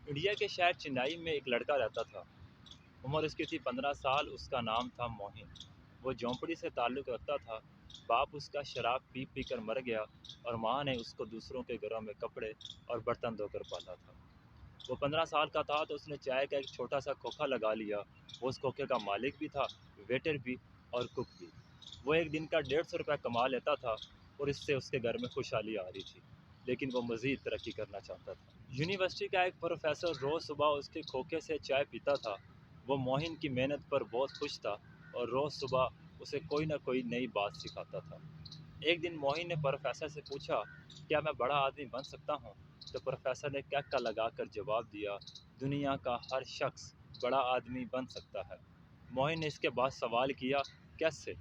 India کے شہر چنئی میں ایک لڑکا رہتا تھا۔ عمر اس کی تھی 15 سال۔ اس کا نام تھا موہن۔ وہ جھونپڑی سے تعلق رکھتا تھا۔ باپ اس کا شراب پی پی کر مر گیا اور ماں نے اس کو دوسروں کے گھروں میں کپڑے اور برتن دھو کر پالا تھا۔ وہ 15 سال کا تھا تو اس نے چائے کا ایک چھوٹا سا کھوکھا لگا لیا۔ وہ اس کھوکھے کا مالک بھی تھا، ویٹر بھی اور کک بھی۔ وہ ایک دن کا 150 روپے کما لیتا تھا اور اس سے اس کے گھر میں خوشحالی آ رہی تھی، لیکن وہ مزید ترقی کرنا چاہتا تھا۔ یونیورسٹی کا ایک پروفیسر روز صبح اس کے کھوکھے سے چائے پیتا تھا۔ وہ موہن کی محنت پر بہت خوش تھا اور روز صبح اسے کوئی نہ کوئی نئی بات سکھاتا تھا۔ ایک دن موہن نے پروفیسر سے پوچھا، کیا میں بڑا آدمی بن سکتا ہوں؟ تو پروفیسر نے کہکا لگا کر جواب دیا، دنیا کا ہر شخص بڑا آدمی بن سکتا ہے۔ موہن نے اس کے بعد سوال کیا، کیسے؟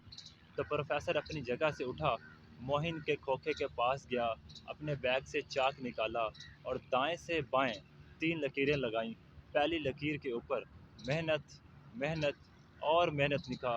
تو پروفیسر اپنی جگہ سے اٹھا، موہن کے کھوکھے کے پاس گیا، اپنے بیگ سے چاک نکالا اور دائیں سے بائیں 3 لکیریں لگائیں۔ پہلی لکیر کے اوپر محنت، محنت اور محنت لکھا۔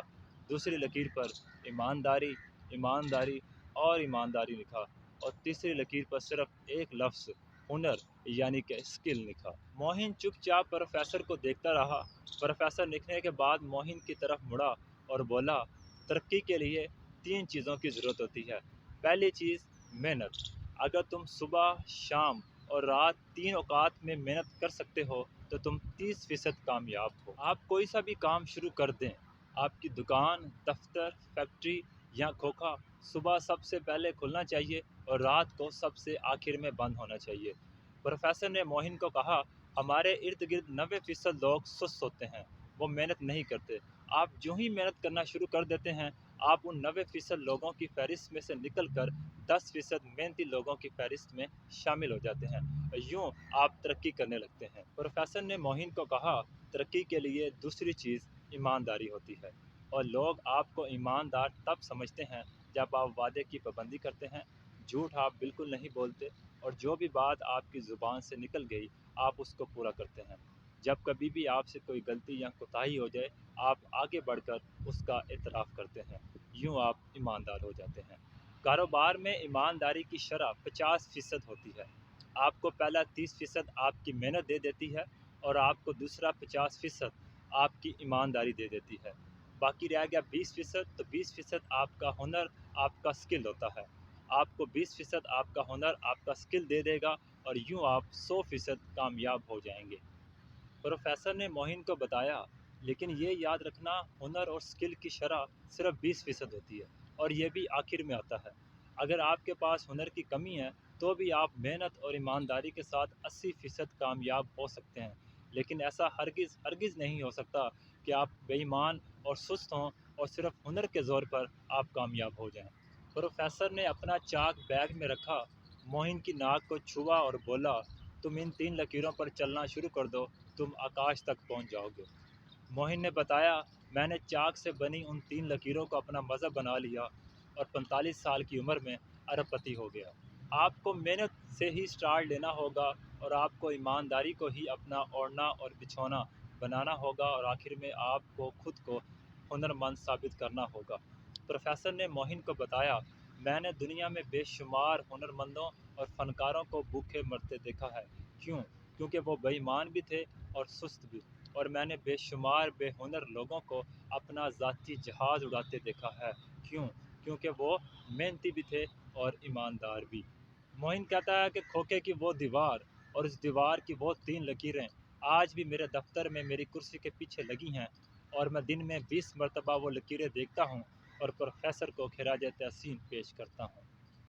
دوسری لکیر پر ایمانداری، ایمانداری اور ایمانداری لکھا اور تیسری لکیر پر صرف ایک لفظ ہنر یعنی کہ اسکل لکھا۔ موہن چپ چاپ پروفیسر کو دیکھتا رہا۔ پروفیسر لکھنے کے بعد موہن کی طرف مڑا اور بولا، ترقی کے لیے 3 چیزوں کی ضرورت ہوتی ہے۔ پہلی چیز محنت۔ اگر تم صبح، شام اور رات 3 اوقات میں محنت کر سکتے ہو تو تم 30% کامیاب ہو۔ آپ کوئی سا بھی کام شروع کر دیں، آپ کی دکان، دفتر، فیکٹری یا کھوکھا صبح سب سے پہلے کھلنا چاہیے اور رات کو سب سے آخر میں بند ہونا چاہیے۔ پروفیسر نے موہن کو کہا، ہمارے ارد گرد 90% لوگ سست ہوتے ہیں، وہ محنت نہیں کرتے۔ آپ جو ہی محنت کرنا شروع کر دیتے ہیں، آپ ان 90% لوگوں کی فہرست میں سے نکل کر 10% محنتی لوگوں کی فہرست میں شامل ہو جاتے ہیں۔ یوں آپ ترقی کرنے لگتے ہیں۔ پروفیسر نے موہن کو کہا، ترقی کے لیے دوسری چیز ایمانداری ہوتی ہے، اور لوگ آپ کو ایماندار تب سمجھتے ہیں جب آپ وعدے کی پابندی کرتے ہیں، جھوٹ آپ بالکل نہیں بولتے اور جو بھی بات آپ کی زبان سے نکل گئی آپ اس کو پورا کرتے ہیں۔ جب کبھی بھی آپ سے کوئی غلطی یا کوتاہی ہو جائے آپ آگے بڑھ کر اس کا اعتراف کرتے ہیں۔ یوں آپ ایماندار ہو جاتے ہیں۔ کاروبار میں ایمانداری کی شرح 50% ہوتی ہے۔ آپ کو پہلا 30% آپ کی محنت دے دیتی ہے اور آپ کو دوسرا 50% آپ کی ایمانداری دے دیتی ہے۔ باقی رہ گیا 20%، تو 20% آپ کا ہنر، آپ کا سکل ہوتا ہے۔ آپ کو 20% آپ کا ہنر، آپ کا سکل دے دے گا اور یوں آپ 100% کامیاب ہو جائیں گے۔ پروفیسر نے موہن کو بتایا، لیکن یہ یاد رکھنا، ہنر اور سکل کی شرح صرف 20% ہوتی ہے اور یہ بھی آخر میں آتا ہے۔ اگر آپ کے پاس ہنر کی کمی ہے تو بھی آپ محنت اور ایمانداری کے ساتھ 80% کامیاب ہو سکتے ہیں، لیکن ایسا ہرگز ہرگز نہیں ہو سکتا کہ آپ بے ایمان اور سست ہوں اور صرف ہنر کے زور پر آپ کامیاب ہو جائیں۔ پروفیسر نے اپنا چاک بیگ میں رکھا، موہن کی ناک کو چھوا اور بولا، تم ان 3 لکیروں پر چلنا شروع کر دو، تم آکاش تک پہنچ جاؤ گے۔ موہن نے بتایا، میں نے چاک سے بنی ان 3 لکیروں کو اپنا مذہب بنا لیا اور 45 سال کی عمر میں ارب پتی ہو گیا۔ آپ کو محنت سے ہی سٹارٹ لینا ہوگا اور آپ کو ایمانداری کو ہی اپنا اوڑھنا اور بچھونا بنانا ہوگا اور آخر میں آپ کو خود کو ہنرمند ثابت کرنا ہوگا۔ پروفیسر نے موہن کو بتایا، میں نے دنیا میں بے شمار ہنرمندوں اور فنکاروں کو بھوکے مرتے دیکھا ہے۔ کیوں؟ کیونکہ وہ بے ایمان بھی تھے اور سست بھی، اور میں نے بے شمار بے ہنر لوگوں کو اپنا ذاتی جہاز اڑاتے دیکھا ہے۔ کیوں؟ کیونکہ وہ محنتی بھی تھے اور ایماندار بھی۔ موہن کہتا ہے کہ کھوکھے کی وہ دیوار اور اس دیوار کی وہ 3 لکیریں آج بھی میرے دفتر میں میری کرسی کے پیچھے لگی ہیں، اور میں دن میں 20 مرتبہ وہ لکیریں دیکھتا ہوں اور پروفیسر کو خراج تحسین پیش کرتا ہوں۔